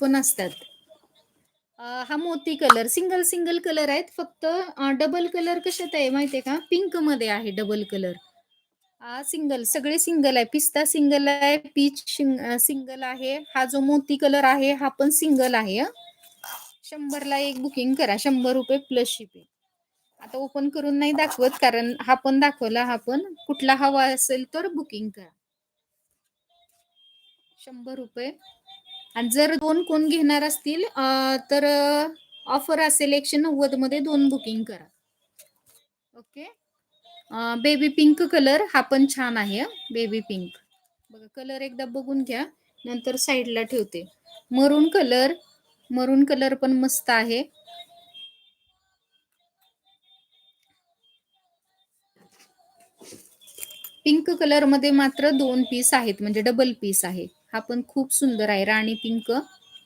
पण असतात. हा मोती कलर सिंगल सिंगल कलर आहेत. फक्त डबल कलर कशात आहे माहितीये का? पिंक मध्ये आहे डबल कलर. सिंगल सगळे सिंगल आहे. पिस्ता सिंगल आहे, पीच सिंगल आहे. हा जो मोती कलर आहे हा पण सिंगल आहे. 100ला एक बुकिंग करा. ₹100 प्लस शिपिंग. आता ओपन करून नाही दाखवत कारण हा पण दाखवला. हा पण कुठला हवा असेल तर बुकिंग करा. ₹100. आणि जर 2 कोण घेणार असतील तर ऑफर असेल 190 मध्ये 2 बुकिंग करा. ओके. बेबी पिंक कलर हा पण छान आहे. बेबी पिंक बघा, कलर एकदा बघून घ्या, नंतर साईडला ठेवते. मरून कलर, मरून कलर पण मस्त आहे. पिंक कलर मध्ये मात्र 2 पीस आहेत, म्हणजे डबल पीस आहे. हा पण खूप सुंदर आहे, राणी पिंक.